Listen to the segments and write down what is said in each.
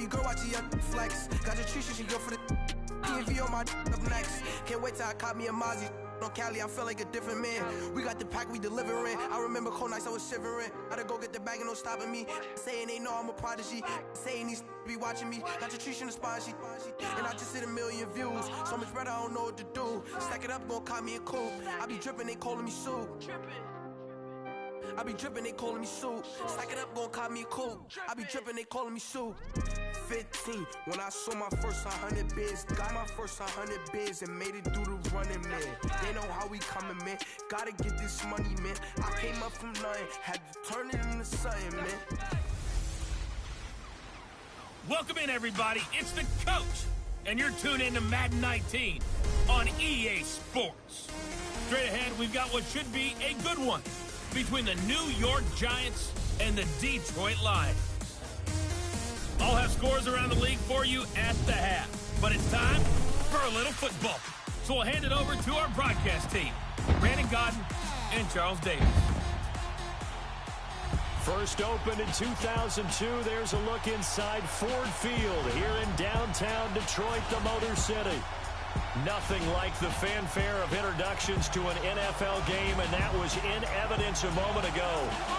Baby girl, watch your flex. Got your tree, she go for the TV on my up next. Can't wait till I caught me a Mozzie. On Cali, I feel like a different man. We got the pack, we delivering. I remember cold nights I was shivering. Gotta go get the bag and no stopping me. Saying they know I'm a prodigy. Saying these be watching me. Got your tree in the spot, and I just hit 1 million views. So much better, I don't know what to do. Stack it up, gon' call me a coupe. I be dripping, they calling me soup. I be dripping, they calling me soup. Stack it up, gon' call me a coupe. I be dripping, they calling me soup. 15, when I saw my first 100 bids. Got my first 100 bids and made it through the running, man. They know how we coming, man. Gotta get this money, man. I came up from nothing, had to turn it into something, man. Welcome in, everybody. It's the coach, and you're tuned in to Madden 19 on EA Sports. Straight ahead, we've got what should be a good one between the New York Giants and the Detroit Lions. I'll have scores around the league for you at the half, but it's time for a little football. So we'll hand it over to our broadcast team, Brandon Godden and Charles Davis. First opened in 2002, there's a look inside Ford Field here in downtown Detroit, the Motor City. Nothing like the fanfare of introductions to an NFL game, and that was in evidence a moment ago.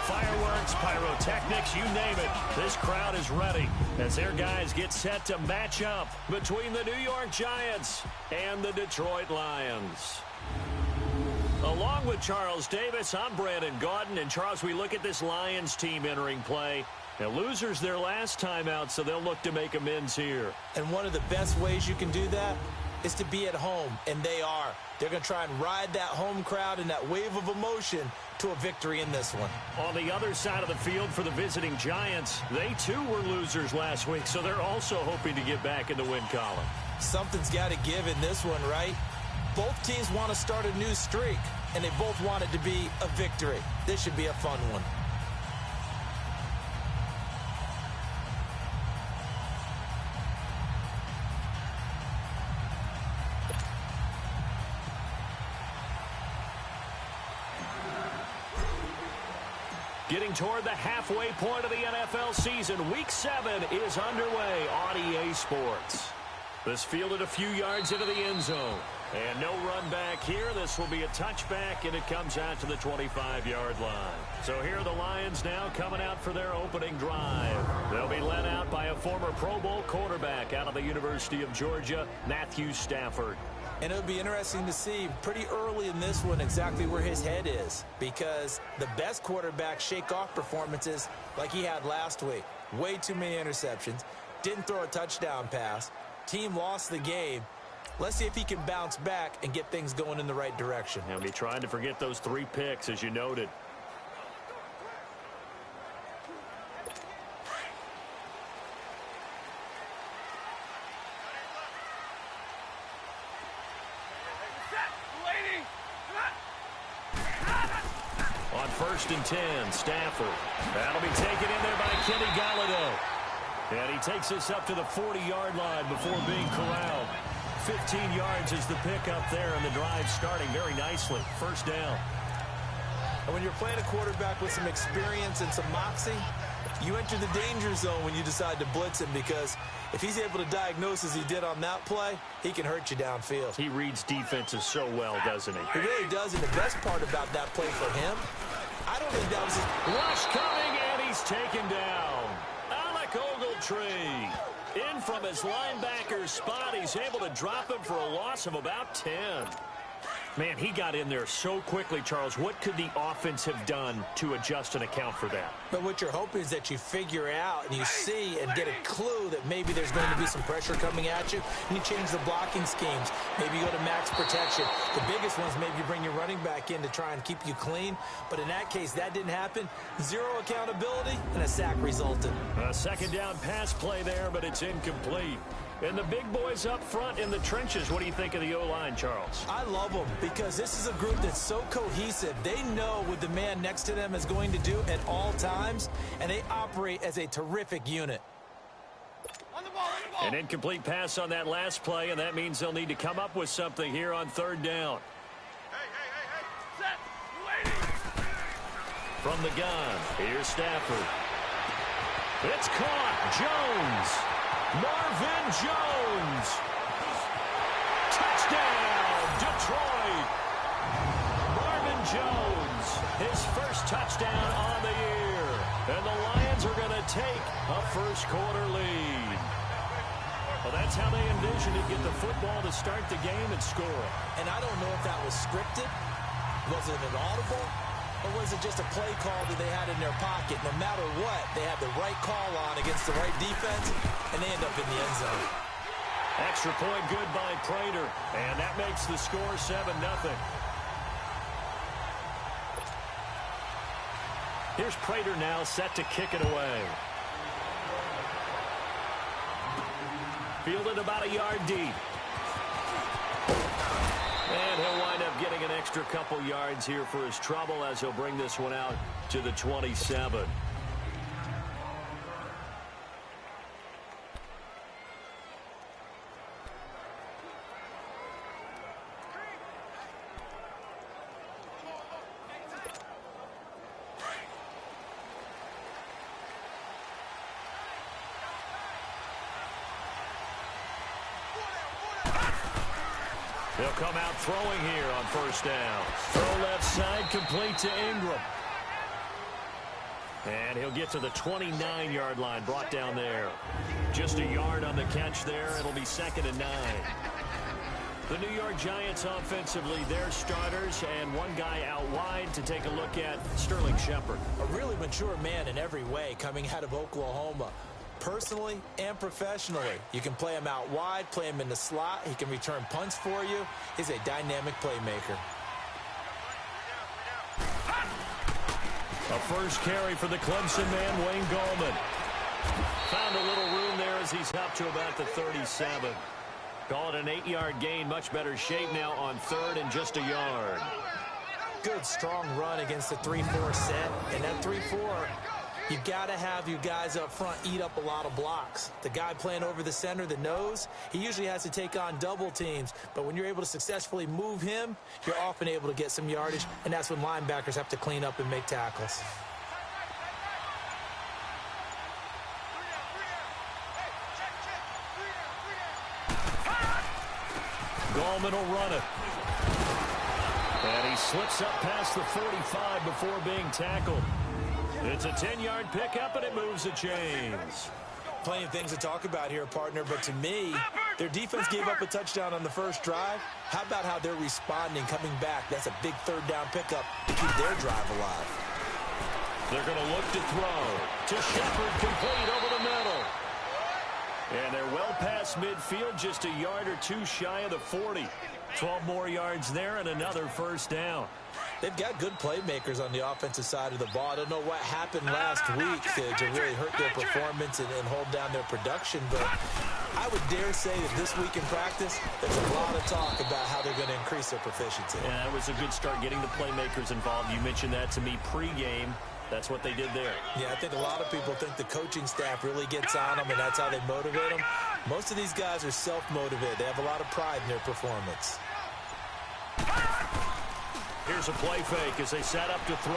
Fireworks, pyrotechnics, you name it. This crowd is ready as their guys get set to match up between the New York Giants and the Detroit Lions. Along with Charles Davis, I'm Brandon Gaudin. And Charles, we look at this Lions team entering play. Now, losers their last time out, so they'll look to make amends here. And one of the best ways you can do that is to be at home, and they are. They're going to try and ride that home crowd and that wave of emotion to a victory in this one. On the other side of the field for the visiting Giants, they too were losers last week, so they're also hoping to get back in the win column. Something's got to give in this one, right? Both teams want to start a new streak, and they both want it to be a victory. This should be a fun one. Getting toward the halfway point of the NFL season, Week 7 is underway on EA Sports. This fielded a few yards into the end zone. And no run back here. This will be a touchback, and it comes out to the 25-yard line. So here are the Lions now coming out for their opening drive. They'll be led out by a former Pro Bowl quarterback out of the University of Georgia, Matthew Stafford. And it'll be interesting to see pretty early in this one exactly where his head is, because the best quarterbacks shake off performances like he had last week. Way too many interceptions. Didn't throw a touchdown pass. Team lost the game. Let's see if he can bounce back and get things going in the right direction. He'll be trying to forget those 3 picks, as you noted. On 1st and 10, Stafford. That'll be taken in there by Kenny Galladay. And he takes us up to the 40-yard line before being corralled. 15 yards is the pickup there, and the drive starting very nicely. First down. And when you're playing a quarterback with some experience and some moxie, you enter the danger zone when you decide to blitz him, because if he's able to diagnose as he did on that play, he can hurt you downfield. He reads defenses so well, doesn't he? He really does, and the best part about that play for him, I don't think that was his... Rush coming, and he's taken down. Alec Ogletree. In from his linebacker spot, he's able to drop him for a loss of about 10. Man, he got in there so quickly, Charles. What could the offense have done to adjust and account for that? But what you're hoping is that you figure out and you see and get a clue that maybe there's going to be some pressure coming at you, and you change the blocking schemes. Maybe you go to max protection. The biggest ones, maybe you bring your running back in to try and keep you clean. But in that case, that didn't happen. Zero accountability, and a sack resulted. A second down pass play there, but it's incomplete. And the big boys up front in the trenches, what do you think of the O-line, Charles? I love them because this is a group that's so cohesive. They know what the man next to them is going to do at all times, and they operate as a terrific unit. On the ball. An incomplete pass on that last play, and that means they'll need to come up with something here on 3rd down. Hey. Set. Waiting. From the gun, here's Stafford. It's caught. Jones. Marvin Jones. Touchdown, Detroit. Marvin Jones, his first touchdown on the year. And the Lions are going to take a first-quarter lead. Well, that's how they envisioned it, get the football to start the game and score. And I don't know if that was scripted. Was it an audible? Or was it just a play call that they had in their pocket? No matter what, they had the right call on against the right defense, and they end up in the end zone. Extra point good by Prater, and that makes the score 7-0. Here's Prater now set to kick it away. Fielded about a yard deep. And he'll wind up getting an extra couple yards here for his trouble as he'll bring this one out to the 27. They'll come out throwing here on first down. Throw left side, complete to Ingram. And he'll get to the 29-yard line, brought down there. Just a yard on the catch there. It'll be 2nd and 9. The New York Giants offensively, their starters, and one guy out wide to take a look at, Sterling Shepard. A really mature man in every way coming out of Oklahoma. Personally and professionally, you can play him out wide, play him in the slot. He can return punts for you. He's a dynamic playmaker. A first carry for the Clemson man, Wayne Gallman. Found a little room there as he's up to about the 37. Call it an 8-yard gain. Much better shape now on 3rd and just a yard. Good, strong run against the 3-4 set. And that 3-4... you've got to have your guys up front eat up a lot of blocks. The guy playing over the center, the nose, he usually has to take on double teams. But when you're able to successfully move him, you're often able to get some yardage, and that's when linebackers have to clean up and make tackles. Gallman will run it. And he slips up past the 45 before being tackled. It's a 10-yard pickup, and it moves the chains. Plenty of things to talk about here, partner, but to me, their defense gave up a touchdown on the first drive. How about how they're responding, coming back? That's a big 3rd down pickup to keep their drive alive. They're going to look to throw. To Shepard, complete over the middle. And they're well past midfield, just a yard or two shy of the 40. 12 more yards there and another first down. They've got good playmakers on the offensive side of the ball. I don't know what happened last week to really hurt their performance and hold down their production, but I would dare say that this week in practice, there's a lot of talk about how they're going to increase their proficiency. Yeah, that was a good start, getting the playmakers involved. You mentioned that to me pregame. That's what they did there. Yeah, I think a lot of people think the coaching staff really gets on them, and that's how they motivate them. Most of these guys are self-motivated. They have a lot of pride in their performance. Here's a play fake as they set up to throw.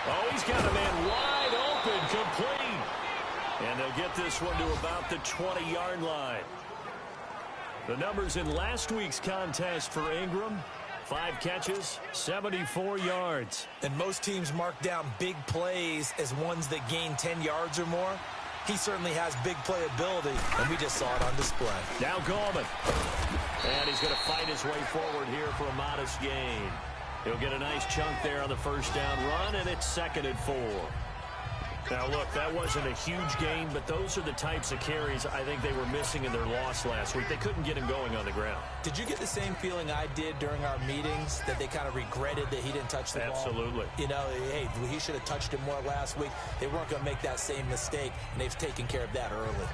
Oh, he's got a man wide open, complete. And they'll get this one to about the 20-yard line. The numbers in last week's contest for Ingram: 5 catches, 74 yards. And most teams mark down big plays as ones that gain 10 yards or more. He certainly has big playability, and we just saw it on display. Now Gallman. And he's going to fight his way forward here for a modest gain. He'll get a nice chunk there on the first down run, and it's 2nd and 4. Now, look, that wasn't a huge gain, but those are the types of carries I think they were missing in their loss last week. They couldn't get him going on the ground. Did you get the same feeling I did during our meetings, that they kind of regretted that he didn't touch the ball? Absolutely. You know, hey, he should have touched it more last week. They weren't going to make that same mistake, and they've taken care of that early.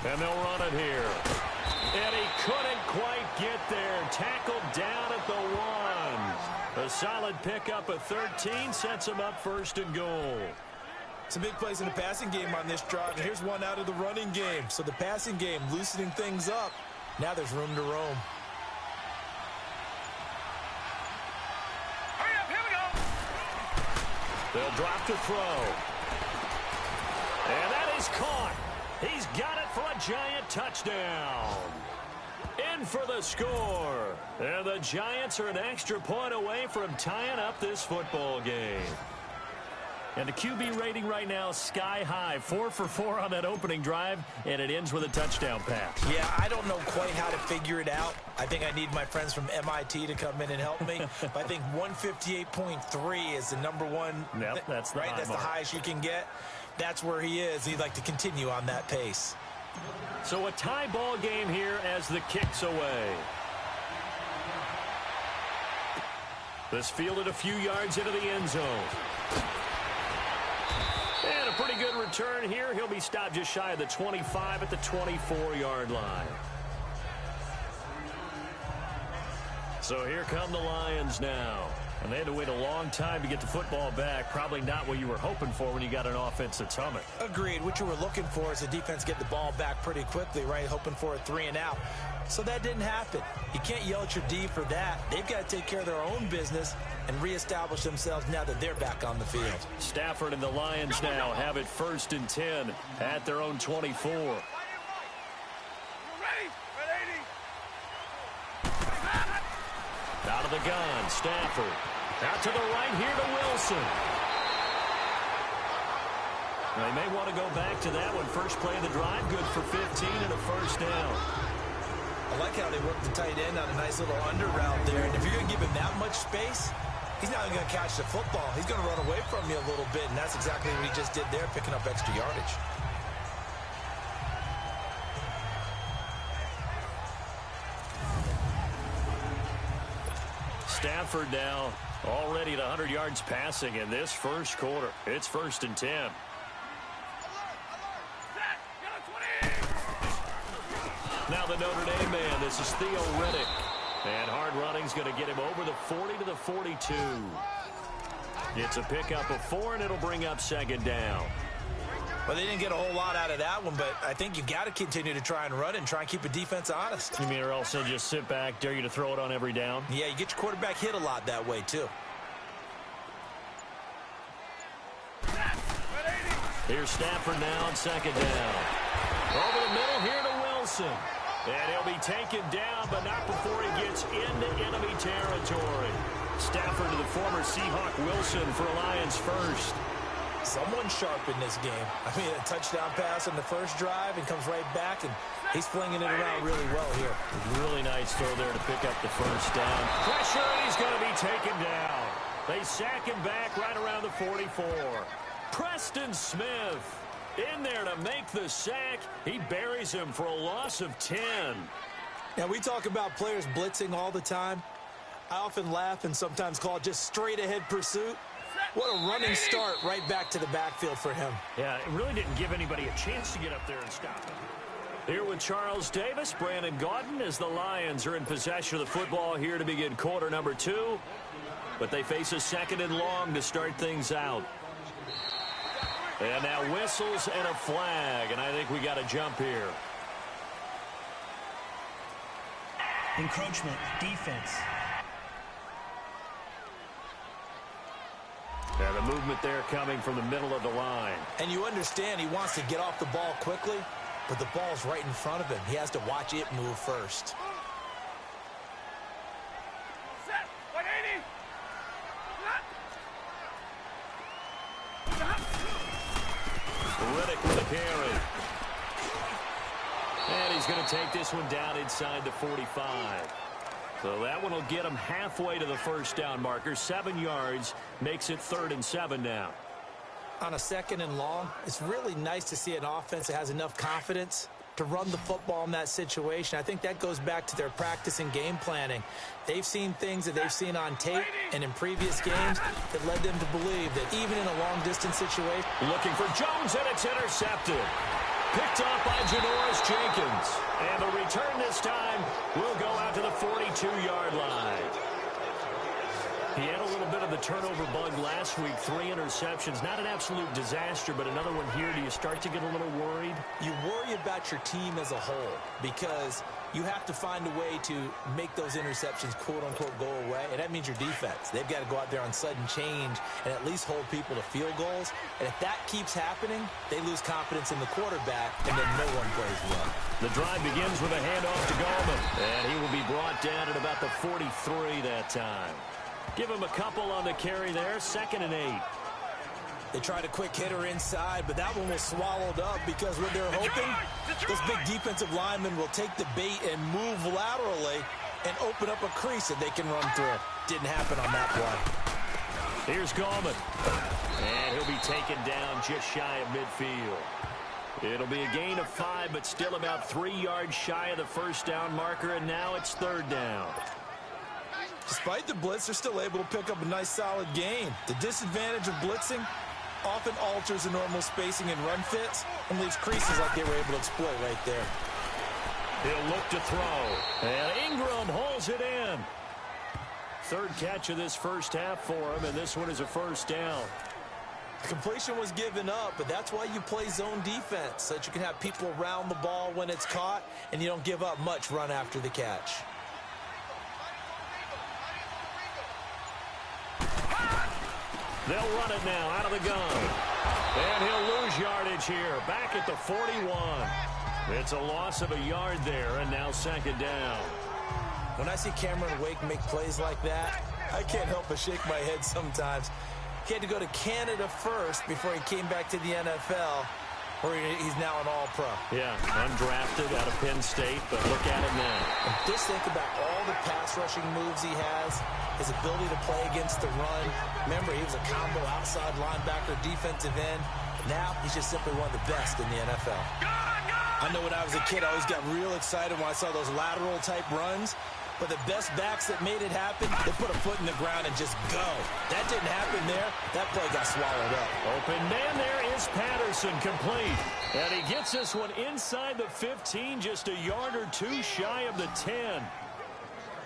And they'll run it here. And he couldn't quite get there. Tackled down at the 1. A solid pickup of 13 sets him up 1st and goal. Some big plays in the passing game on this drive. And here's one out of the running game. So the passing game loosening things up. Now there's room to roam. Hurry up, here we go. They'll drop to throw. And that is caught. He's got it for a Giant touchdown. In for the score. And the Giants are an extra point away from tying up this football game. And the QB rating right now, sky high. 4 for 4 on that opening drive, and it ends with a touchdown pass. Yeah, I don't know quite how to figure it out. I think I need my friends from MIT to come in and help me. But I think 158.3 is the number one. Yep, that's the right. That's mark. the highest you can get. That's where he is. He'd like to continue on that pace. So a tie ball game here as the kick's away. This fielded a few yards into the end zone. And a pretty good return here. He'll be stopped just shy of the 25 at the 24-yard line. So here come the Lions now. And they had to wait a long time to get the football back. Probably not what you were hoping for when you got an offense that's humming. Agreed. What you were looking for is the defense get the ball back pretty quickly, right? Hoping for a 3 and out. So that didn't happen. You can't yell at your D for that. They've got to take care of their own business and reestablish themselves now that they're back on the field. Stafford and the Lions now have it 1st and 10 at their own 24. Ready? Out of the gun, Stafford. Out to the right here to Wilson. They may want to go back to that one. First play of the drive, good for 15 and a first down. I like how they work the tight end on a nice little under route there. And if you're going to give him that much space, he's not going to catch the football. He's going to run away from you a little bit, and that's exactly what he just did there, picking up extra yardage. Stafford now already at 100 yards passing in this first quarter. It's 1st and 10. Now the Notre Dame man, this is Theo Riddick. And hard running's going to get him over the 40 to the 42. It's a pickup of 4, and it'll bring up 2nd down. Well, they didn't get a whole lot out of that one, but I think you got to continue to try and run and try and keep the defense honest. You mean or else they'll just sit back, dare you to throw it on every down? Yeah, you get your quarterback hit a lot that way, too. Here's Stafford now on 2nd down. Over the middle here to Wilson. And he'll be taken down, but not before he gets into enemy territory. Stafford to the former Seahawk Wilson for Lions first. Someone sharp in this game. I mean, a touchdown pass on the first drive and comes right back, and he's flinging it around really well here. Really nice throw there to pick up the first down. Pressure, and he's going to be taken down. They sack him back right around the 44. Preston Smith in there to make the sack. He buries him for a loss of 10. Now, we talk about players blitzing all the time. I often laugh and sometimes call it just straight-ahead pursuit. What a running start right back to the backfield for him. Yeah, it really didn't give anybody a chance to get up there and stop him. Here with Charles Davis, Brandon Gaudin, as the Lions are in possession of the football here to begin quarter number 2. But they face a 2nd and long to start things out. And now whistles and a flag, and I think we got a jump here. Encroachment, defense. Yeah, the movement there coming from the middle of the line. And you understand he wants to get off the ball quickly, but the ball's right in front of him. He has to watch it move first. Set. 180. Riddick with a carry. And he's going to take this one down inside the 45. So that one will get him halfway to the first down marker. 7 yards makes it 3rd and 7 now. On a 2nd and long, it's really nice to see an offense that has enough confidence to run the football in that situation. I think that goes back to their practice and game planning. They've seen things that they've seen on tape and in previous games that led them to believe that even in a long-distance situation. Looking for Jones, and it's intercepted. Picked off by Janoris Jenkins. And the return this time will go out to the 42-yard line. He had a little bit of the turnover bug last week, 3 interceptions. Not an absolute disaster, but another one here. Do you start to get a little worried? You worry about your team as a whole because you have to find a way to make those interceptions, quote-unquote, go away, and that means your defense. They've got to go out there on sudden change and at least hold people to field goals, and if that keeps happening, they lose confidence in the quarterback, and then no one plays well. The drive begins with a handoff to Gallman, and he will be brought down at about the 43 that time. Give him a couple on the carry there, 2nd and 8. They tried a quick hitter inside, but that one was swallowed up because what they're hoping, those big defensive linemen will take the bait and move laterally and open up a crease that they can run through. Didn't happen on that play. Here's Gallman, and he'll be taken down just shy of midfield. It'll be a gain of 5, but still about 3 yards shy of the first down marker, and now it's 3rd down. Despite the blitz, they're still able to pick up a nice solid gain. The disadvantage of blitzing often alters the normal spacing and run fits and leaves creases like they were able to exploit right there. He'll look to throw, and Ingram holds it in. 3rd catch of this first half for him, and this one is a first down. The completion was given up, but that's why you play zone defense, so that you can have people around the ball when it's caught, and you don't give up much run after the catch. They'll run it now out of the gun. And he'll lose yardage here, back at the 41. It's a loss of a yard there, and now 2nd down. When I see Cameron Wake make plays like that, I can't help but shake my head sometimes. He had to go to Canada first before he came back to the NFL, where he's now an all-pro. Yeah, undrafted out of Penn State, but look at him now. And just think about all the pass rushing moves he has, his ability to play against the run. Remember, he was a combo outside linebacker, defensive end. Now he's just simply one of the best in the NFL. I know when I was a kid, I always got real excited when I saw those lateral-type runs. But the best backs that made it happen, they put a foot in the ground and just go. That didn't happen there. That play got swallowed up. Open man there is Patterson, complete. And he gets this one inside the 15, just a yard or 2 shy of the 10.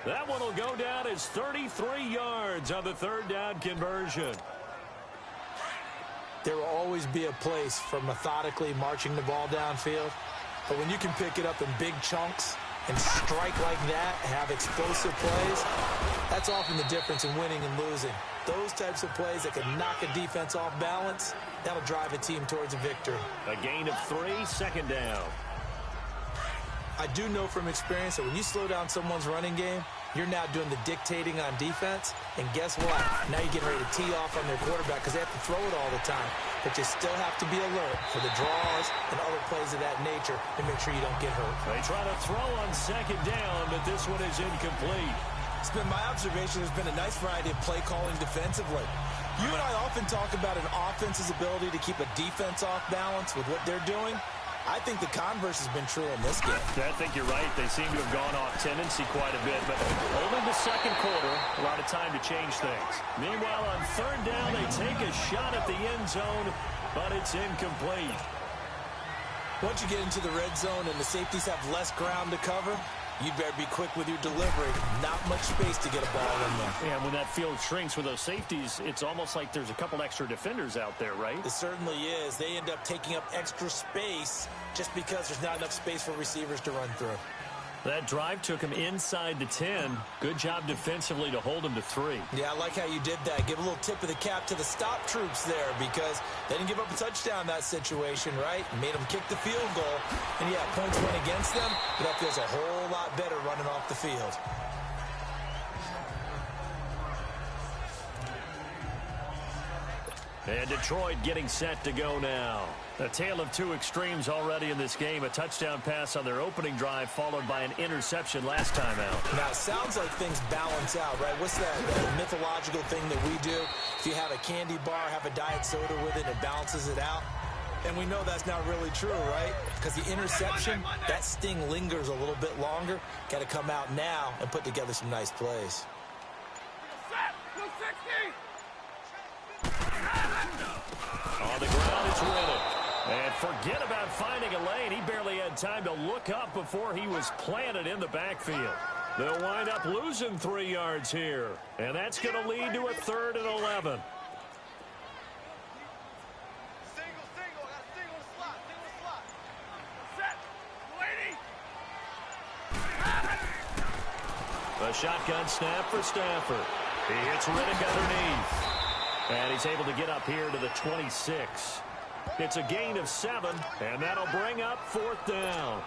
That one will go down as 33 yards on the 3rd down conversion. There will always be a place for methodically marching the ball downfield. But when you can pick it up in big chunks and strike like that, have explosive plays, that's often the difference in winning and losing. Those types of plays that can knock a defense off balance, that'll drive a team towards a victory. A gain of 3, 2nd down. I do know from experience that when you slow down someone's running game, you're now doing the dictating on defense. And guess what? Now you're getting ready to tee off on their quarterback because they have to throw it all the time. But you still have to be alert for the draws and other plays of that nature to make sure you don't get hurt. They try to throw on 2nd down, but this one is incomplete. It's been my observation there's been a nice variety of play calling defensively. You and I often talk about an offense's ability to keep a defense off balance with what they're doing. I think the converse has been true in this game. I think you're right. They seem to have gone off tendency quite a bit, but only the 2nd quarter, a lot of time to change things. Meanwhile, on 3rd down, they take a shot at the end zone, but it's incomplete. Once you get into the red zone and the safeties have less ground to cover, you'd better be quick with your delivery. Not much space to get a ball in there. Yeah, when that field shrinks with those safeties, it's almost like there's a couple extra defenders out there, right? It certainly is. They end up taking up extra space just because there's not enough space for receivers to run through. That drive took him inside the 10. Good job defensively to hold him to 3. Yeah, I like how you did that. Give a little tip of the cap to the stop troops there because they didn't give up a touchdown in that situation, right? Made them kick the field goal. And, yeah, points went against them, but that feels a whole lot better running off the field. And Detroit getting set to go now. A tale of 2 extremes already in this game. A touchdown pass on their opening drive followed by an interception last time out. Now, it sounds like things balance out, right? What's that mythological thing that we do? If you have a candy bar, have a diet soda with it, it balances it out. And we know that's not really true, right? Because the interception, that sting lingers a little bit longer. Got to come out now and put together some nice plays. On the ground, it's Riddick. And forget about finding a lane. He barely had time to look up before he was planted in the backfield. They'll wind up losing 3 yards here. And that's going to lead to a 3rd and 11. Single, got a single slot. Set, lady. A shotgun snap for Stafford. He hits Riddick underneath. And he's able to get up here to the 26. It's a gain of 7, and that'll bring up 4th down.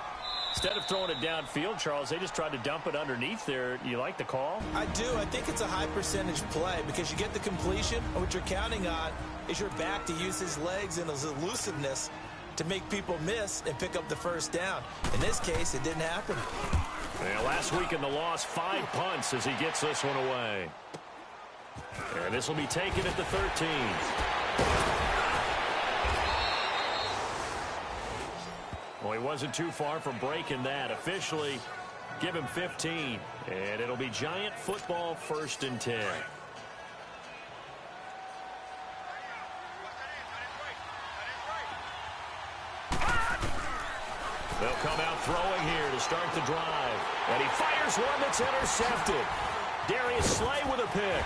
Instead of throwing it downfield, Charles, they just tried to dump it underneath there. You like the call? I do. I think it's a high percentage play because you get the completion, and what you're counting on is your back to use his legs and his elusiveness to make people miss and pick up the 1st down. In this case, it didn't happen. Yeah, last week in the loss, 5 punts as he gets this one away. And this will be taken at the 13. Well, he wasn't too far from breaking that. Officially, give him 15. And it'll be Giant football 1st and 10. They'll come out throwing here to start the drive. And he fires one that's intercepted. Darius Slay with a pick.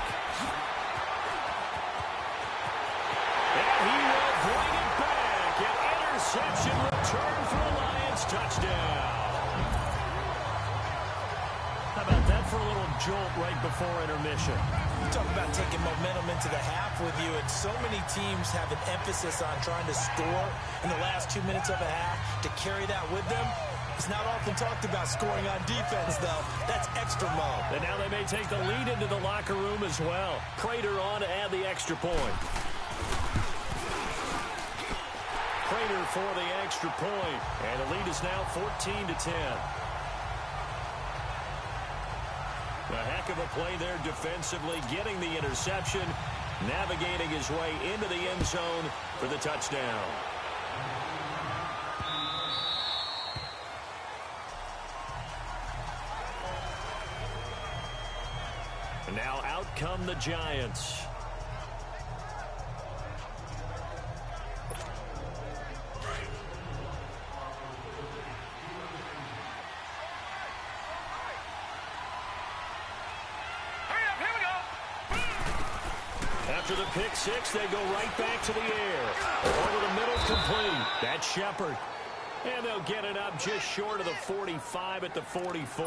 And he will bring it back. An interception return for a Lions touchdown. How about that for a little jolt right before intermission? You talk about taking momentum into the half with you, and so many teams have an emphasis on trying to score in the last 2 minutes of a half. To carry that with them, it's not often talked about scoring on defense, though. That's extra mode. And now they may take the lead into the locker room as well. Prater on to add the extra point. Prater for the extra point. And the lead is now 14-10. A heck of a play there defensively, getting the interception, navigating his way into the end zone for the touchdown. And now out come the Giants. After the pick six, they go right back to the air. Over the middle, complete. That's Shepard. And they'll get it up just short of the 45 at the 44.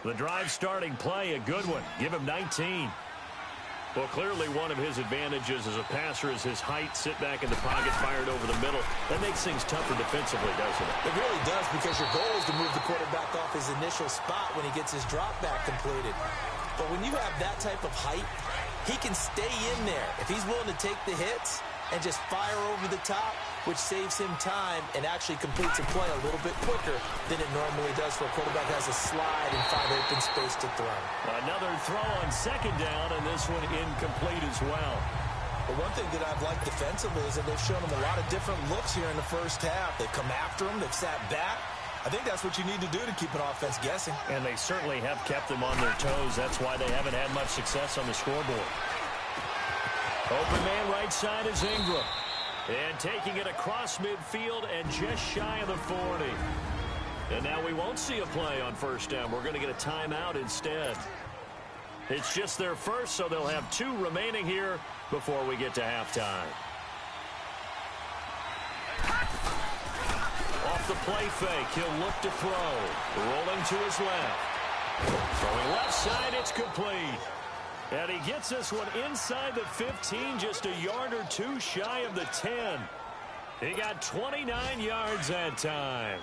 The drive starting play, a good one. Give him 19. Well, clearly one of his advantages as a passer is his height. Sit back in the pocket, fired over the middle. That makes things tougher defensively, doesn't it? It really does, because your goal is to move the quarterback off his initial spot when he gets his drop back completed. But when you have that type of height, he can stay in there if he's willing to take the hits and just fire over the top, which saves him time and actually completes a play a little bit quicker than it normally does for a quarterback who has a slide and find open space to throw. Another throw on 2nd down, and this one incomplete as well. But one thing that I've liked defensively is that they've shown him a lot of different looks here in the first half. They've come after him. They've sat back. I think that's what you need to do to keep an offense guessing. And they certainly have kept them on their toes. That's why they haven't had much success on the scoreboard. Open man right side is Ingram. And taking it across midfield and just shy of the 40. And now we won't see a play on 1st down. We're going to get a timeout instead. It's just their first, so they'll have 2 remaining here before we get to halftime. Off the play fake, he'll look to throw. Rolling to his left. Throwing left side, it's complete. And he gets this one inside the 15, just a yard or 2 shy of the 10. He got 29 yards that time.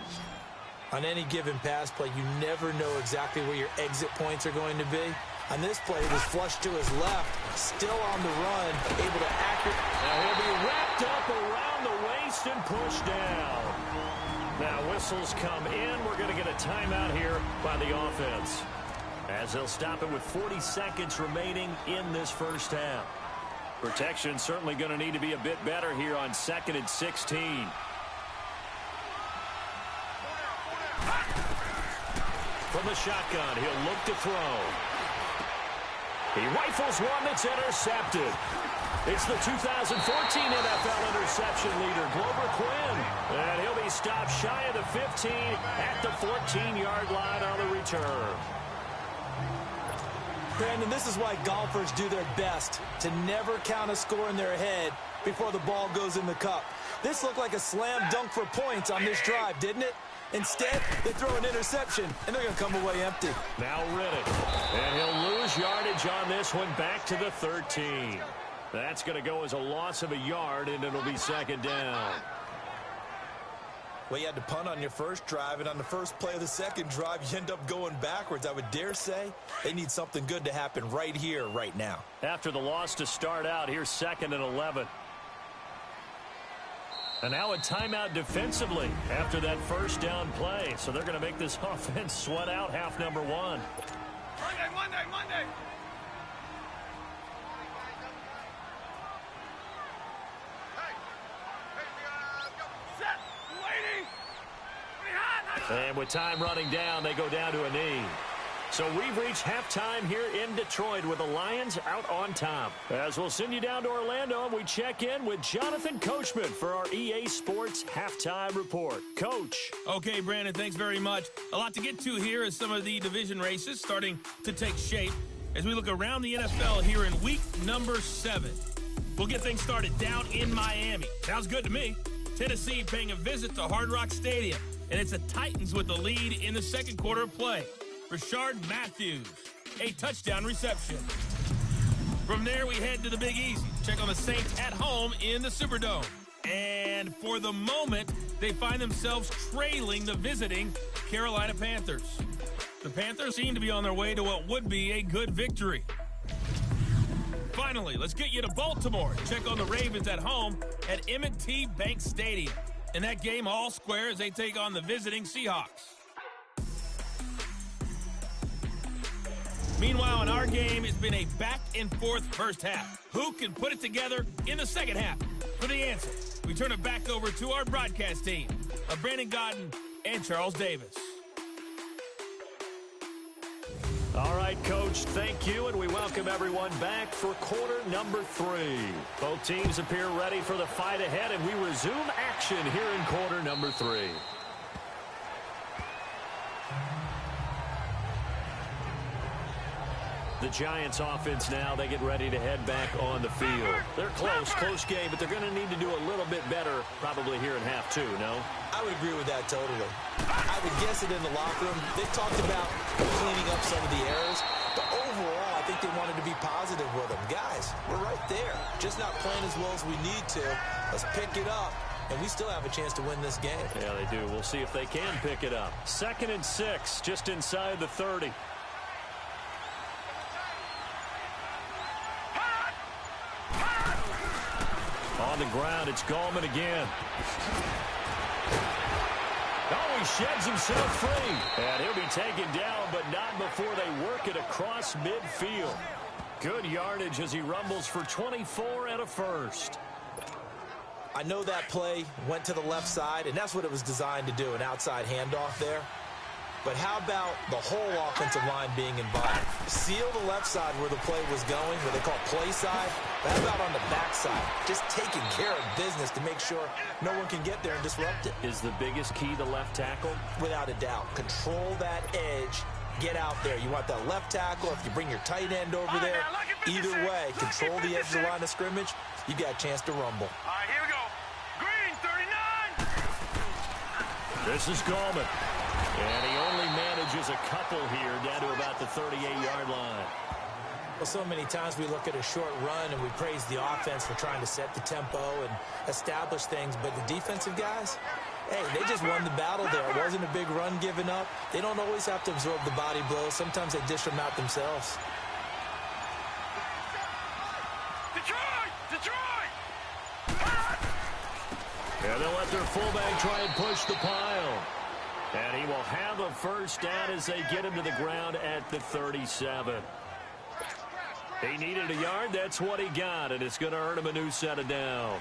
On any given pass play, you never know exactly where your exit points are going to be. On this play, it was flushed to his left, still on the run, able to accurate. Now he'll be wrapped up around the waist and pushed down. Now whistles come in. We're going to get a timeout here by the offense, as they'll stop it with 40 seconds remaining in this first half. Protection certainly going to need to be a bit better here on 2nd and 16. From the shotgun, he'll look to throw. He rifles one that's intercepted. It's the 2014 NFL interception leader, Glover Quinn. And he'll be stopped shy of the 15 at the 14-yard line on the return. Brandon, this is why golfers do their best to never count a score in their head before the ball goes in the cup. This looked like a slam dunk for points on this drive, didn't it? Instead, they throw an interception, and they're going to come away empty. Now Riddick. And he'll lose yardage on this one back to the 13. That's going to go as a loss of a yard, and it'll be second down. Well, you had to punt on your first drive, and on the first play of the second drive, you end up going backwards. I would dare say they need something good to happen right here, right now. After the loss to start out, here's 2nd and 11. And now a timeout defensively after that first down play. So they're going to make this offense sweat out half number 1. Monday. And with time running down, they go down to a knee. So we've reached halftime here in Detroit with the Lions out on top. As we'll send you down to Orlando, we check in with Jonathan Coachman for our EA Sports Halftime Report. Coach. Okay, Brandon, thanks very much. A lot to get to here as some of the division races starting to take shape as we look around the NFL here in week number 7. We'll get things started down in Miami. Sounds good to me. Tennessee paying a visit to Hard Rock Stadium, and it's the Titans with the lead in the second quarter of play. Rashard Matthews, a touchdown reception. From there, we head to the Big Easy. Check on the Saints at home in the Superdome. And for the moment, they find themselves trailing the visiting Carolina Panthers. The Panthers seem to be on their way to what would be a good victory. Finally, let's get you to Baltimore. Check on the Ravens at home at M&T Bank Stadium. In that game, all square as they take on the visiting Seahawks. Meanwhile, in our game, it's been a back-and-forth first half. Who can put it together in the second half? For the answer, we turn it back over to our broadcast team of Brandon Godden and Charles Davis. All right, Coach, thank you, and we welcome everyone back for quarter number 3. Both teams appear ready for the fight ahead, and we resume action here in quarter number 3. The Giants offense now, they get ready to head back on the field. They're close game, but they're going to need to do a little bit better probably here in half 2, no? I would agree with that totally. I would guess it in the locker room. They talked about cleaning up some of the errors, but overall, I think they wanted to be positive with them. Guys, we're right there. Just not playing as well as we need to. Let's pick it up, and we still have a chance to win this game. Yeah, they do. We'll see if they can pick it up. 2nd and 6, just inside the 30. On the ground, it's Gallman again. Oh, he sheds himself free. And he'll be taken down, but not before they work it across midfield. Good yardage as he rumbles for 24 and a first. I know that play went to the left side, and that's what it was designed to do, an outside handoff there. But how about the whole offensive line being involved? Seal the left side where the play was going, what they call play side. But how about on the back side? Just taking care of business to make sure no one can get there and disrupt it. Is the biggest key the left tackle? Without a doubt. Control that edge. Get out there. You want that left tackle. If you bring your tight end over there, either way, control the edge of the line of scrimmage. You got a chance to rumble. All right, here we go. Green, 39. This is Gallman. And he only manages a couple here down to about the 38-yard line. Well, so many times we look at a short run and we praise the offense for trying to set the tempo and establish things. But the defensive guys, hey, they just won the battle there. It wasn't a big run given up. They don't always have to absorb the body blows. Sometimes they dish them out themselves. And they'll let their fullback try and push the pile. And he will have a first down as they get him to the ground at the 37. He needed a yard. That's what he got, and it's going to earn him a new set of downs.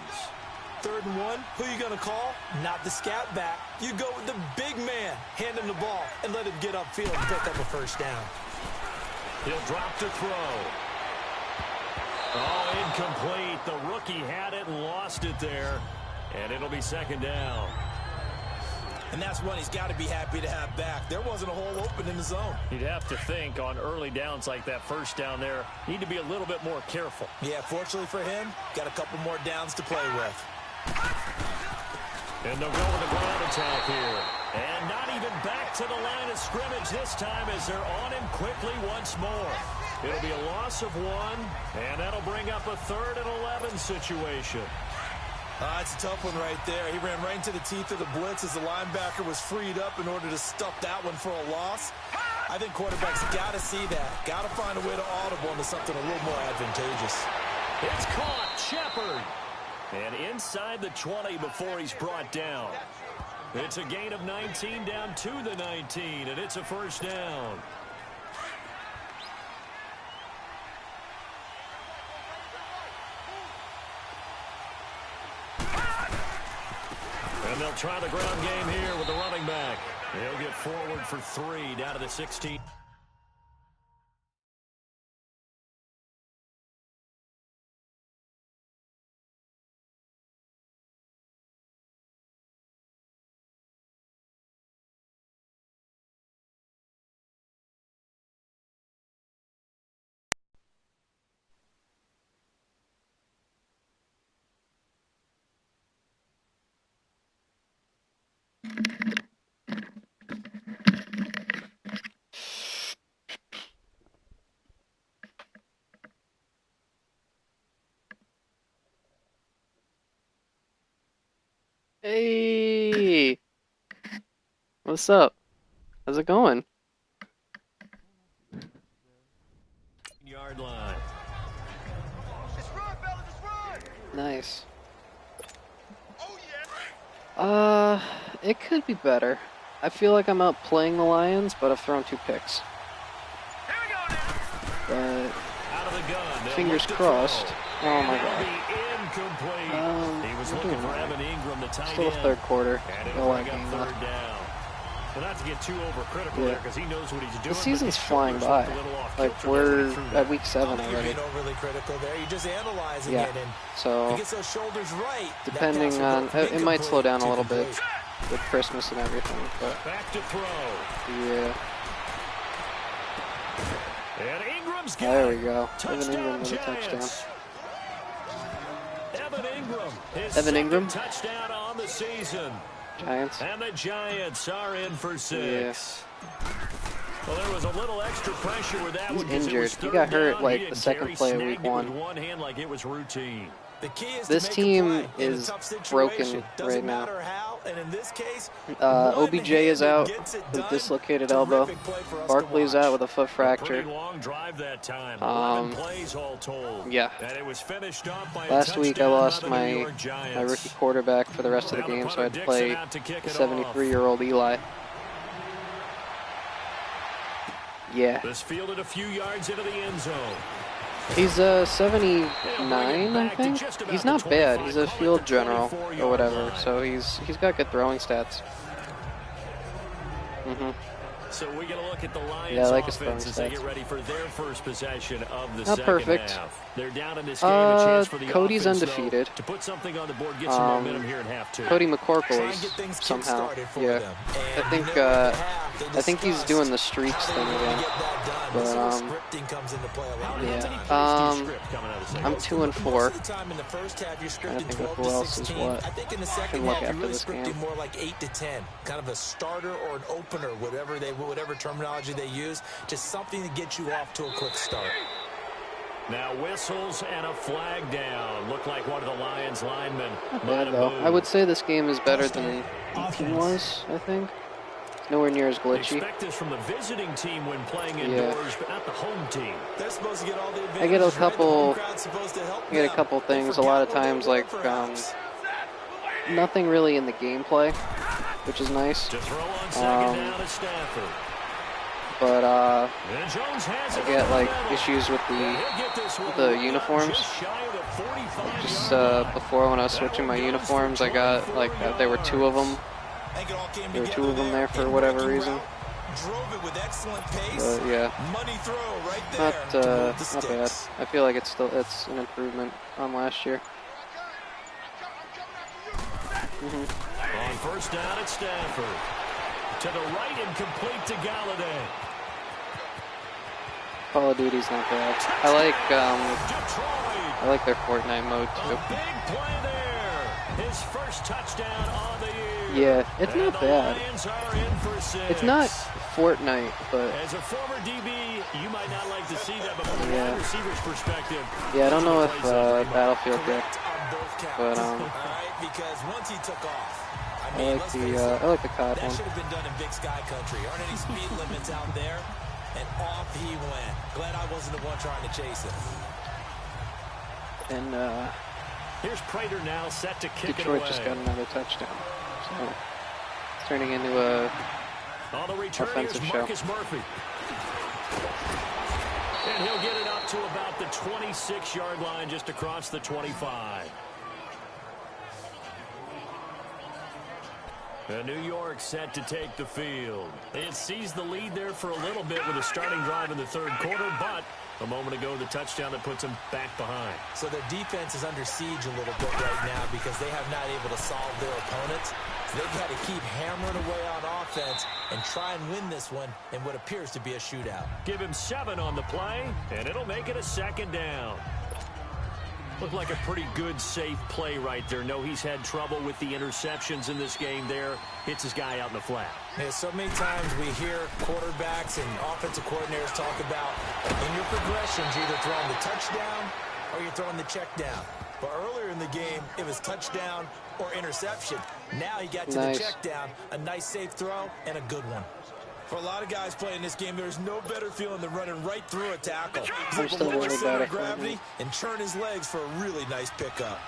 3rd and 1, who you going to call? Not the scat back. You go with the big man. Hand him the ball and let him get upfield and pick up a first down. He'll drop to throw. Oh, incomplete. The rookie had it and lost it there. And it'll be 2nd down. And that's one he's got to be happy to have back. There wasn't a hole open in the zone. You'd have to think on early downs like that first down there, need to be a little bit more careful. Yeah, fortunately for him, got a couple more downs to play with. And they'll go with the ground attack here. And not even back to the line of scrimmage this time as they're on him quickly once more. It'll be a loss of 1, and that'll bring up a 3rd and 11 situation. It's a tough one right there. He ran right into the teeth of the blitz as the linebacker was freed up in order to stuff that one for a loss. I think quarterbacks got to see that. Got to find a way to audible into something a little more advantageous. It's caught. Shepard. And inside the 20 before he's brought down. It's a gain of 19 down to the 19, and it's a first down. And they'll try the ground game here with the running back. He'll get forward for 3 down to the 16. Hey, what's up? How's it going? Yard line. Just run, fella, just run. Nice. Oh, yeah. It could be better. I feel like I'm out playing the Lions, but I've thrown 2 picks. Here we go now. But Out of the gun. fingers crossed. Oh my god. Incomplete. He was we're looking doing for alright. Evan Ingram, the tight Still end. the 3rd quarter. And No it'll lot bring of up game 3rd left. down. Well, not to get too overcritical Yeah. there because he knows what he's doing. The season's flying but by. his shoulders looked a little off Like kilter there when we're he threw at that. week 7 I don't think you're already. being overly critical there. You're just analyzing Yeah. it. And So he gets those shoulders right. That depending pass will on, go from it might slow down a little bit incomplete. with Christmas and everything. But Back to throw. yeah, And Ingram's got there it. we go. Evan Touchdown, Ingram with a touchdown. Giants. Evan Ingram. His Evan Ingram? second touchdown on the season. Giants. And the Giants are in for 6. Well, there was a little extra pressure with that He's one. 'Cause it injured. was He 3rd got hurt, down. like, He the didn't second carry, play of snagged week it 1. with one hand like it was routine. The key is This to make team a play in a is tough situation. broken Doesn't right now. matter how, and in this case, OBJ is one-handed out gets it with done. dislocated elbow. Terrific play for us to Barkley's watch. out with a foot Pretty fracture. long drive that time. 11 plays all told. Yeah. And it was finished off by Last a week I touchdown lost by the New my York Giants. rookie quarterback for the rest of the Now the game, so I had to punter play Dixon out to kick the it off. 73-year-old Eli. Yeah. This fielded a few yards into the end zone. He's 79, I think. He's not bad. He's a field general or whatever, so he's got good throwing stats. So we get a look at the Lions Yeah, I like his offense as they throwing get ready for their first possession of the Not second perfect. half. They're down in this game. A chance for the Cody's offense, though, undefeated. to put something on the board, get some momentum here in half 2. Cody McCorkle Try and is get things somehow, kick-started for yeah. them. I And think you know what they have. They I think he's discussed doing the streaks how they thing want to again. get that done. But, This is where scripting comes into play a lot. Yeah. How many plays do you script coming out of the second I'm half? 2 and Most 4. of the time in the first half, you're Trying to scripting think 12 of who to else is 16. what. I think in the Can second look half, you're after really this game. scripting more like 8 to 10. Kind of a starter or an opener, whatever terminology they use. Just something to get you off to a quick start. Now whistles and a flag down. Looked like one of the Lions linemen might Bad have though. moved. I would say this game is better than 18 was, I think. It's nowhere near as glitchy. Expect this from the visiting team when playing indoors, but not the home team. They're supposed to get all the advantages. I get a right? The couple- home crowd's supposed to help I get a them. couple They things a forgot lot of what they times, were, like, perhaps. Nothing really in the gameplay, which is nice. To throw on second down to Stafford. But And Jones has I it get over the like middle. issues with He'll get this one the up uniforms. just shy of the 45 Just yard line. before when I was switching my uniforms, I got like there were 2 of them. I think it all came There were together 2 of them there for In whatever breaking reason. route, drove it with excellent pace. But yeah, Money throw right there. not to move the not bad. sticks. I feel like it's an improvement on last year. On first down at Stanford. To the right and complete to Galladay. Call of Duty's not bad. I like their Fortnite mode too. A big play there. His first touchdown on the year. Yeah, it's not bad. Lions are in for 6. It's not Fortnite, but as a former DB, you might not like to see that, but from a wide receiver's perspective. Yeah, I don't know if Battlefield did, but All right, because once he took off, I like the COD that one. should have been done in Big Sky Country. Aren't any speed limits out there? And off he went. Glad I wasn't the one trying to chase him. And here's Prater now set to kick Detroit it away. just got another touchdown, so it's turning into a on the return, offensive here's show. Marcus Murphy. And he'll get it up to about the 26-yard line, just across the 25. And New York set to take the field. It seized the lead there for a little bit with a starting drive in the third quarter, but a moment ago, the touchdown that puts them back behind. So their defense is under siege a little bit right now because they have not able to solve their opponents. So they've got to keep hammering away on offense and try and win this one in what appears to be a shootout. Give him 7 on the play, and it'll make it a second down. Looked like a pretty good, safe play right there. No, he's had trouble with the interceptions in this game there. Hits his guy out in the flat. Yeah, so many times we hear quarterbacks and offensive coordinators talk about in your progressions, you're either throwing the touchdown or you're throwing the check down. But earlier in the game, it was touchdown or interception. Now he got to the check down, a nice safe throw, and a good one. For a lot of guys playing this game, there's no better feeling than running right through a tackle. He's able to lower center of gravity and churn his legs for a really nice pickup.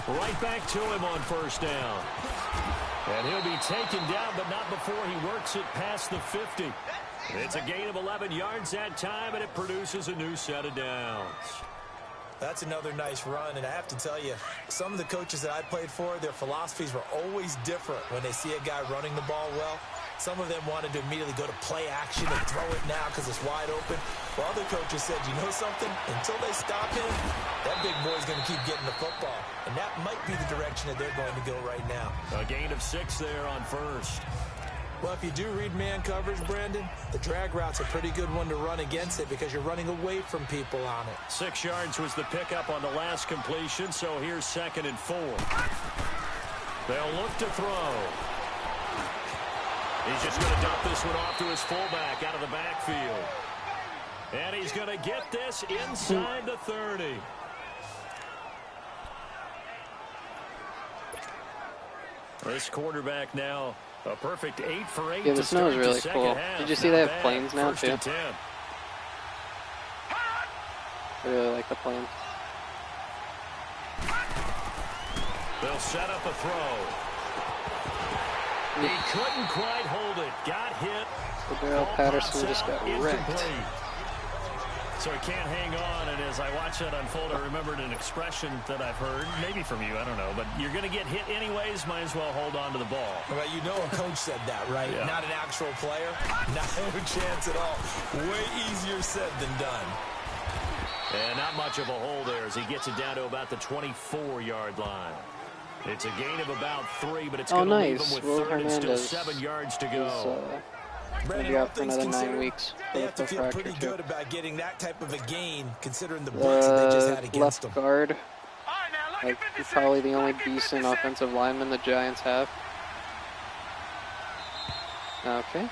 Right back to him on first down. And he'll be taken down, but not before he works it past the 50. It's a gain of 11 yards that time, and it produces a new set of downs. That's another nice run, and I have to tell you, some of the coaches that I played for, their philosophies were always different when they see a guy running the ball well. Some of them wanted to immediately go to play action and throw it now because it's wide open. While other coaches said, you know something? Until they stop him, that big boy's going to keep getting the football. And that might be the direction that they're going to go right now. A gain of 6 there on first. Well, if you do read man coverage, Brandon, the drag route's a pretty good one to run against it because you're running away from people on it. 6 yards was the pickup on the last completion, so here's 2nd and 4. They'll look to throw. He's just going to dump this one off to his fullback out of the backfield. And he's going to get this inside the 30. This quarterback now a perfect 8 for 8. Yeah, the snow is really cool. Did you see they have planes now too? I really like the planes. They'll set up a throw. He couldn't quite hold it. Got hit. Daryl Patterson just got wrecked. So he can't hang on, and as I watch that unfold, I remembered an expression that I've heard, maybe from you, I don't know, but you're going to get hit anyways, might as well hold on to the ball. Well, you know a coach said that, right? Yeah. Not an actual player. Not a chance at all. Way easier said than done. And not much of a hole there as he gets it down to about the 24-yard line. It's a gain of about 3, but it's going to leave him with third and still 7 yards to go. Brandon, out for another 9 weeks. They have to feel pretty good about getting that type of a gain, considering the blitz that they just had against them. Left guard, like probably the only decent offensive lineman the Giants have. Okay,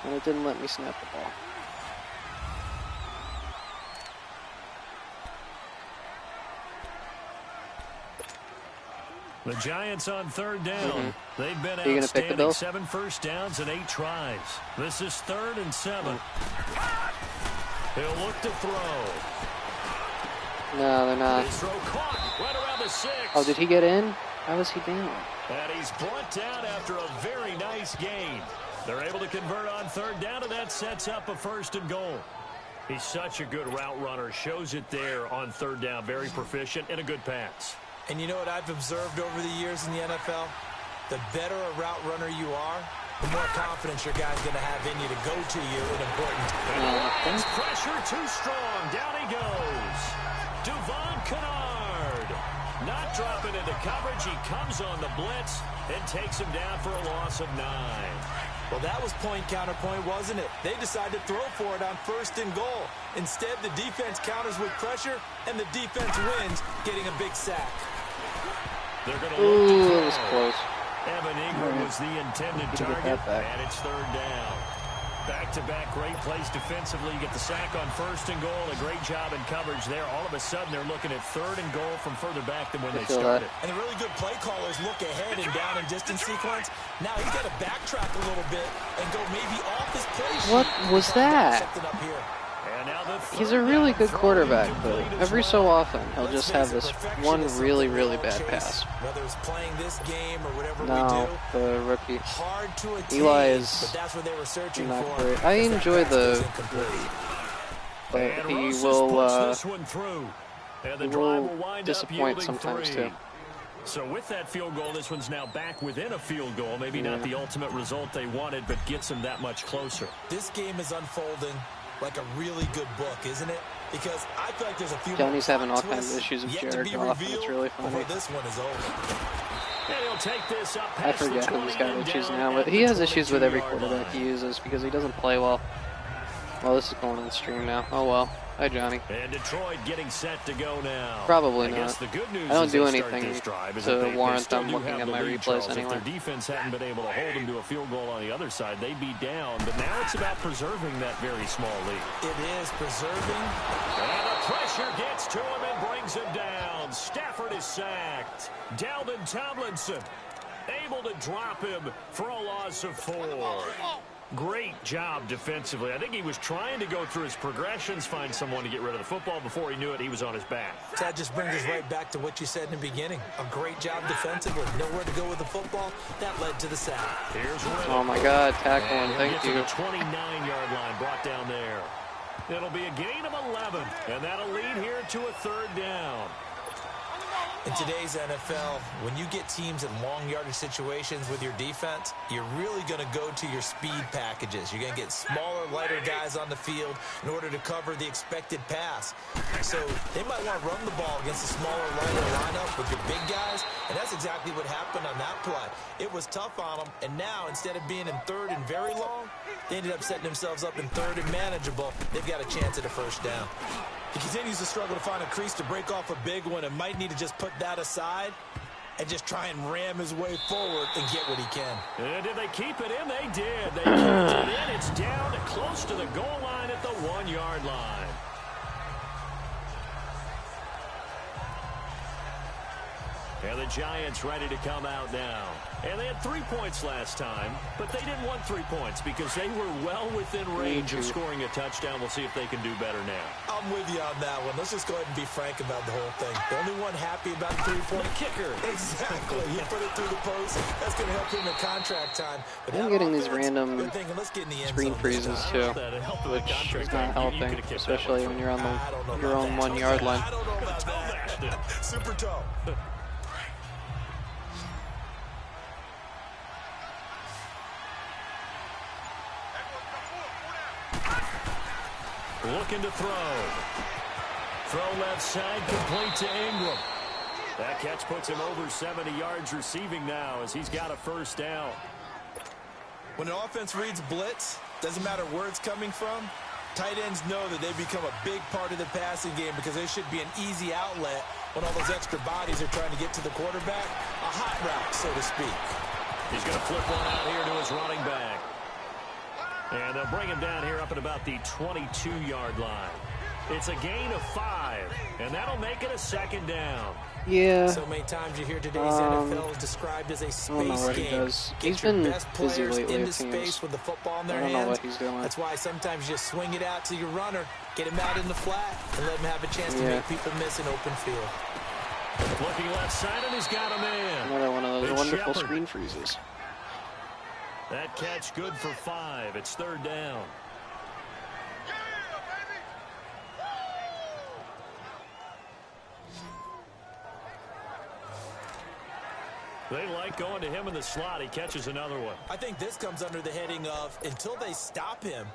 and it didn't let me snap the ball. The Giants on 3rd down. They've been outstanding. 7 first downs and 8 tries. This is 3rd and 7. He'll look to throw. No, they're not. His throw caught right around the 6. Oh, did he get in? How was he down? And he's brought down after a very nice gain. They're able to convert on 3rd down, and that sets up a 1st and goal. He's such a good route runner. Shows it there on 3rd down. Very proficient and a good pass. And you know what I've observed over the years in the NFL? The better a route runner you are, the more confidence your guy's going to have in you to go to you in important times. Pressure too strong. Down he goes. Devon Kennard. Not dropping into coverage. He comes on the blitz and takes him down for a loss of 9. Well, that was point counterpoint, wasn't it? They decided to throw for it on 1st and goal. Instead, the defense counters with pressure, and the defense wins, getting a big sack. They're going to look to throw. That was close. Evan Ingram was the intended target, and it's 3rd down. Back-to-back great plays defensively. You get the sack on 1st and goal. A great job in coverage there. All of a sudden, they're looking at 3rd and goal from further back than when they started. And the really good play callers look ahead and down and distance sequence. Now he's got to backtrack a little bit and go maybe off his play sheet. What was that? Something up here. He's a really good quarterback, but every so often he'll just have this one really, really bad pass. Whether it's playing this game or whatever we No, do, the rookie. hard to attain, Eli is but that's what they were searching not for. great. I enjoy the but he will disappoint sometimes too. So with that field goal, this one's now back within a field goal. Maybe not the ultimate result they wanted, but gets them that much closer. This game is unfolding like a really good book, isn't it? Because I feel like there's a few Tony's having all kinds of issues with Jared Goff, and it's really funny. This one is over. And he'll take this up I forget who he's got issues now, but he has issues with every quarterback he uses because he doesn't play well. Well, this is going on the stream now. Oh well. Hi, Johnny. And Detroit getting set to go now. Probably not. The good news I don't do is anything to warrant them looking at my replays anyway. If their defense hadn't been able to hold them to a field goal on the other side, they'd be down. But now it's about preserving that very small lead. It is preserving. And the pressure gets to him and brings him down. Stafford is sacked. Dalvin Tomlinson able to drop him for a loss of 4. Great job defensively. I think he was trying to go through his progressions, find someone to get rid of the football. Before he knew it, he was on his back. That just brings us right back to what you said in the beginning. A great job defensively. Nowhere to go with the football. That led to the sack. Here's oh my God, tackle him. Thank you. The 29-yard line brought down there. It'll be a gain of 11, and that'll lead here to a 3rd down. In today's NFL, when you get teams in long yardage situations with your defense, you're really going to go to your speed packages. You're going to get smaller, lighter guys on the field in order to cover the expected pass. So they might want to run the ball against a smaller, lighter lineup with your big guys, and that's exactly what happened on that play. It was tough on them, and now instead of being in 3rd and very long, they ended up setting themselves up in 3rd and manageable. They've got a chance at a 1st down. He continues to struggle to find a crease to break off a big one and might need to just put that aside and just try and ram his way forward and get what he can. And did they keep it in? They did. They kept it in. It's down to close to the goal line at the 1-yard line. And the Giants ready to come out now. And they had 3 points last time, but they didn't want 3 points because they were well within range of scoring a touchdown. We'll see if they can do better now. I'm with you on that one. Let's just go ahead and be frank about the whole thing. The only one happy about the 3-point kicker. Exactly. He put it through the post. That's going to help him in contract time. But I'm getting these random screen freezes too, which is not helping, especially when you're on your own 1-yard line. I don't know about that. Super toe. Looking to throw. Throw left side, complete to Ingram. That catch puts him over 70 yards receiving now as he's got a 1st down. When an offense reads blitz, doesn't matter where it's coming from, tight ends know that they become a big part of the passing game because they should be an easy outlet when all those extra bodies are trying to get to the quarterback. A hot route, so to speak. He's going to flip one out here to his running back. And they'll bring him down here up at about the 22-yard line. It's a gain of 5, and that'll make it a 2nd down. Yeah. So many times you hear today's NFL is described as a space game. He's been busy lately. Into space with the football in their hands. I don't know what he's doing. That's why sometimes you just swing it out to your runner, get him out in the flat, and let him have a chance to make people miss an open field. Looking left side, and he's got him in. Another one of those wonderful screen freezes. That catch good for 5. It's 3rd down. They like going to him in the slot. He catches another one. I think this comes under the heading of until they stop him,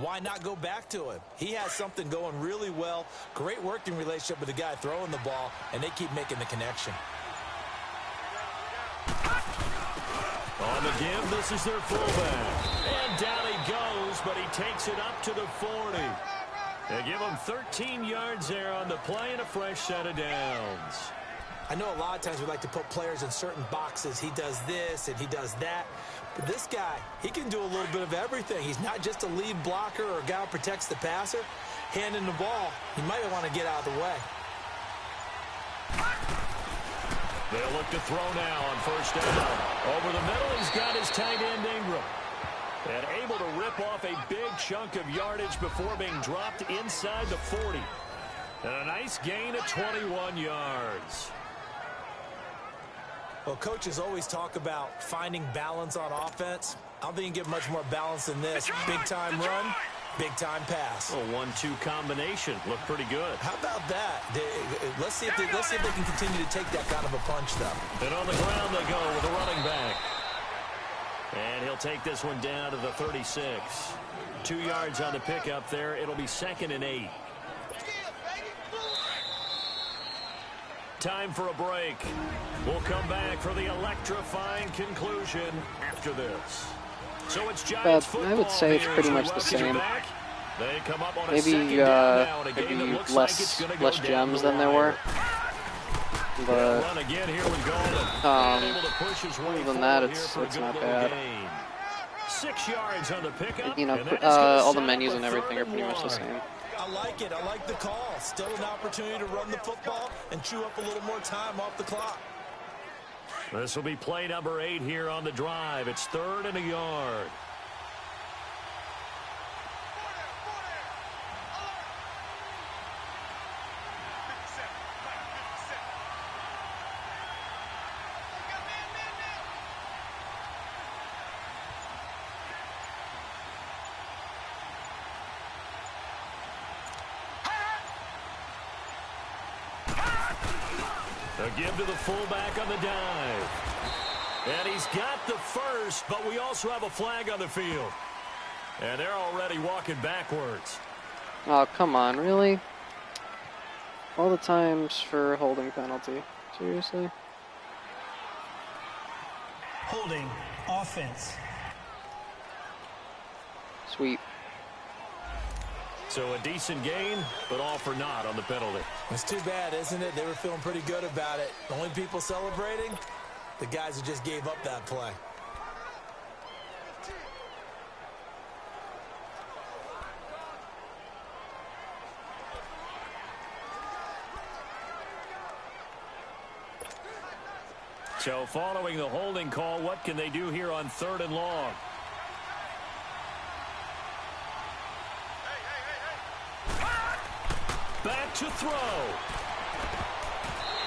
why not go back to him? He has something going really well. Great working relationship with the guy throwing the ball, and they keep making the connection. On the give, this is their fullback. And down he goes, but he takes it up to the 40. They give him 13 yards there on the play and a fresh set of downs. I know a lot of times we like to put players in certain boxes. He does this and he does that. But this guy, he can do a little bit of everything. He's not just a lead blocker or a guy who protects the passer. Handing the ball, he might want to get out of the way. They'll look to throw now on first down. Over the middle, he's got his tight end Ingram. And able to rip off a big chunk of yardage before being dropped inside the 40. And a nice gain of 21 yards. Well, coaches always talk about finding balance on offense. I don't think you get much more balance than this. Big-time run, big-time pass. A 1-2 combination. Looked pretty good. How about that? Let's see if they can continue to take that kind of a punch, though. And on the ground they go with a running back. And he'll take this one down to the 36. 2 yards on the pickup there. It'll be 2nd and 8. Time for a break. We'll come back for the electrifying conclusion after this. So it's Giants football. I would say it's pretty much the same. They come up on maybe less gems than there were. But other than that, it's not bad. 6 yards on the pickup. You know, all the menus and everything are pretty much the same. I like it. I like the call. Still an opportunity to run the football and chew up a little more time off the clock. This will be play number 8 here on the drive. It's 3rd and a yard. A give to the fullback on the dive. And he's got the first, but we also have a flag on the field. And they're already walking backwards. Oh, come on, really? All the times for a holding penalty. Seriously? Holding offense. Sweet. So a decent gain, but all for naught on the penalty. It's too bad, isn't it? They were feeling pretty good about it. The only people celebrating, the guys who just gave up that play. So following the holding call, what can they do here on 3rd and long? Back to throw.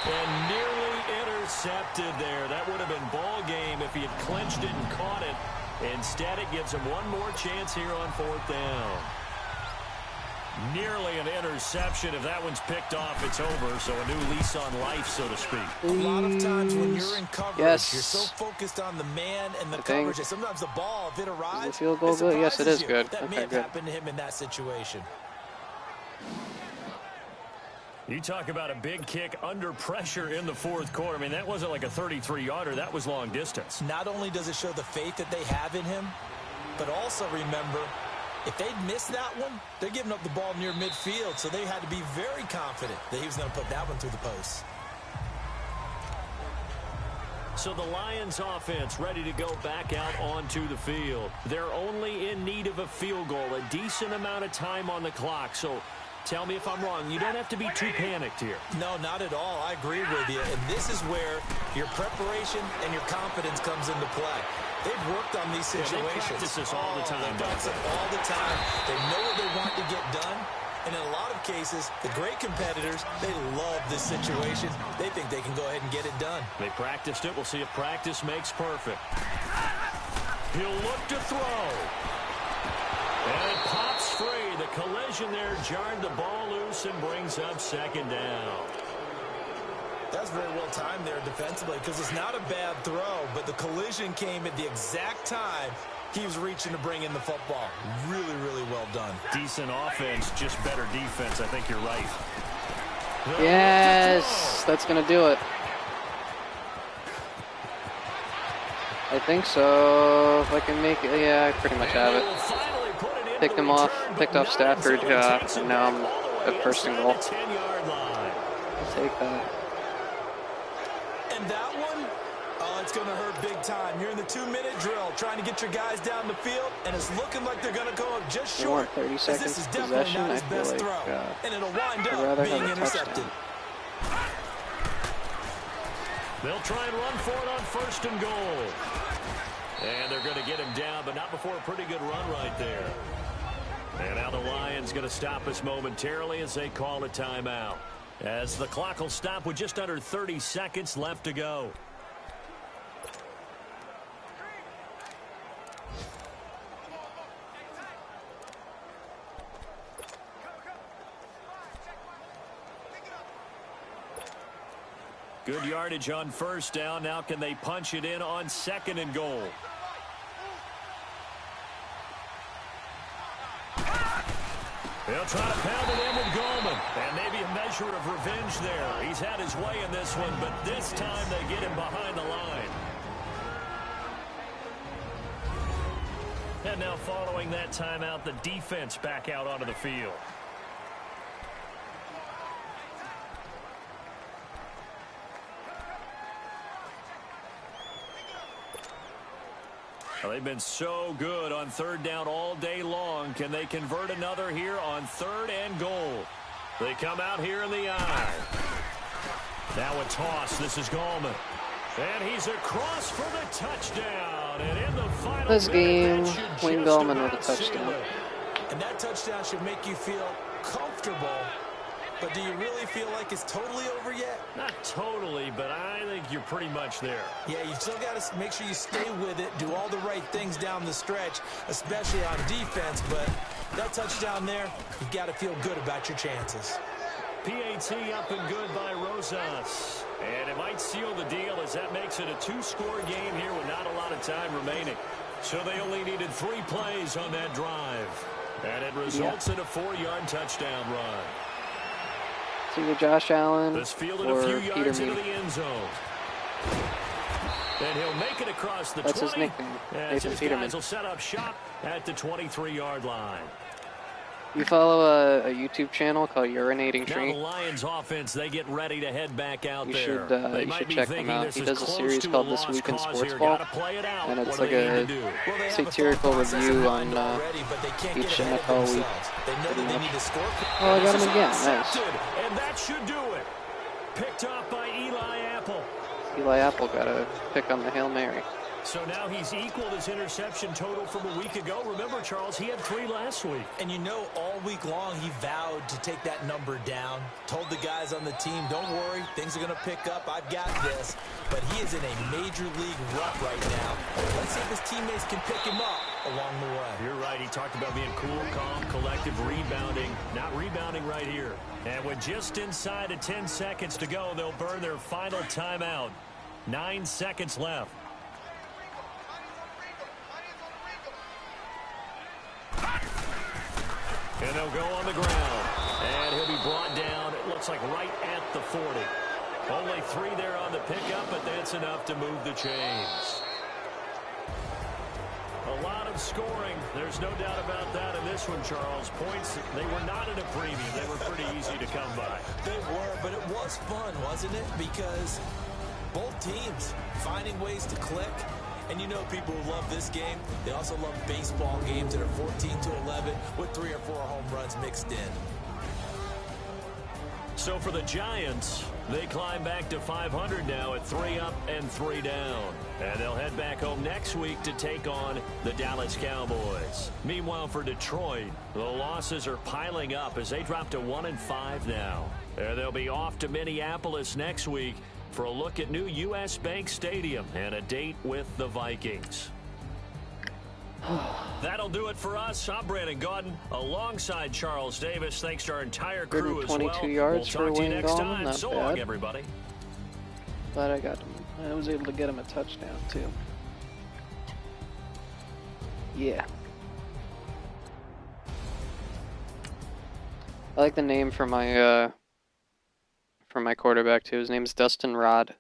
And nearly intercepted there. That would have been ball game if he had clinched it and caught it. Instead, it gives him one more chance here on 4th down. Nearly an interception. If that one's picked off, it's over. So a new lease on life, so to speak. A lot of times when you're in coverage, you're so focused on the man and the coverage that sometimes the ball, if it arrives, is the field goal good? Yes, it is good. That may have happened to him in that situation. You talk about a big kick under pressure in the 4th quarter. I mean, that wasn't like a 33-yarder. That was long distance. Not only does it show the faith that they have in him, but also remember, if they'd missed that one, they're giving up the ball near midfield, so they had to be very confident that he was going to put that one through the post. So the Lions offense ready to go back out onto the field. They're only in need of a field goal, a decent amount of time on the clock. So tell me if I'm wrong. You don't have to be too panicked here. No, not at all. I agree with you. And this is where your preparation and your confidence comes into play. They've worked on these situations. They practice this all the time. They practice it all the time. They know what they want to get done. And in a lot of cases, the great competitors, they love this situation. They think they can go ahead and get it done. They practiced it. We'll see if practice makes perfect. He'll look to throw. And it pops free. The collision there jarred the ball loose and brings up 2nd down. That's very well timed there defensively because it's not a bad throw, but the collision came at the exact time He was reaching to bring in the football. Really, really well done. Decent offense, just better defense. I think you're right. Yes, that's going to do it. I think so. If I can make it, yeah, I pretty much have it. Picked him off, picked off Stafford, and now I'm at first and goal. I'll take that. And that one, oh, it's going to hurt big time. You're in the 2-minute drill, trying to get your guys down the field, and it's looking like they're going to go up just short. 30 seconds this is definitely possession. not his I feel best like throw, and it'll wind I'd up rather being have a intercepted. touchdown. They'll try and run for it on first and goal. And they're going to get him down, but not before a pretty good run right there. And now the Lions going to stop us momentarily as they call a timeout. As the clock will stop with just under 30 seconds left to go. Good yardage on first down. Now can they punch it in on second and goal? They'll try to pound it in with Goldman. And maybe a measure of revenge there. He's had his way in this one, but this time they get him behind the line. And now following that timeout, the defense back out onto the field. Well, they've been so good on third down all day long. Can they convert another here on third and goal? They come out here in the eye. Now a toss. This is Gallman. And he's across for the touchdown. And in the final this game, Wayne Gallman with a touchdown. And that touchdown should make you feel comfortable. But do you really feel like it's totally over yet? Not totally, but I think you're pretty much there. Yeah, you still got to make sure you stay with it, do all the right things down the stretch, especially on defense. But that touchdown there, you've got to feel good about your chances. PAT up and good by Rosas. And it might seal the deal as that makes it a 2-score game here with not a lot of time remaining. So they only needed 3 plays on that drive. And it results in a 4-yard touchdown run. It's either Josh Allen this fielded or a few Peter yards into Mead. the end zone. And he'll make it across the That's 20. his nickname, As Nathan his Peterman. guys will set up shop at the 23-yard line. You follow a YouTube channel called Urinating Now Tree? the Lions offense, they get ready to head back out You there. should, check him out. He does a series called This Week in Sports Ball, and it's like a satirical review on each NFL week. Oh, I got him again. Nice. And that should do it. Picked off by Eli Apple. Eli Apple got a pick on the Hail Mary. So now he's equaled his interception total from a week ago. Remember, Charles, he had 3 last week. And you know, all week long, he vowed to take that number down. Told the guys on the team, don't worry, things are going to pick up. I've got this. But he is in a major league rut right now. Let's see if his teammates can pick him up along the way. You're right. He talked about being cool, calm, collective, rebounding. Not rebounding right here. And with just inside of 10 seconds to go, they'll burn their final timeout. 9 seconds left. And they'll go on the ground. And he'll be brought down, it looks like right at the 40. Only 3 there on the pickup, but that's enough to move the chains. A lot of scoring. There's no doubt about that in this one, Charles. Points, they were not in a premium. They were pretty easy to come by. They were, but it was fun, wasn't it? Because both teams finding ways to click. And you know people who love this game, they also love baseball games that are 14-11 with 3 or 4 home runs mixed in. So for the Giants, they climb back to 500 now at 3 up and 3 down. And they'll head back home next week to take on the Dallas Cowboys. Meanwhile, for Detroit, the losses are piling up as they drop to 1-5 now. And they'll be off to Minneapolis next week for a look at new U.S. Bank Stadium and a date with the Vikings. That'll do it for us. I'm Brandon Gaudin alongside Charles Davis. Thanks to our entire crew as well. 22 yards we'll for talk to you Wayne next Gallman. time. Not So bad. long, everybody. Glad I got him. I was able to get him a touchdown too. Yeah. I like the name for my quarterback too. His name's Dustin Rod.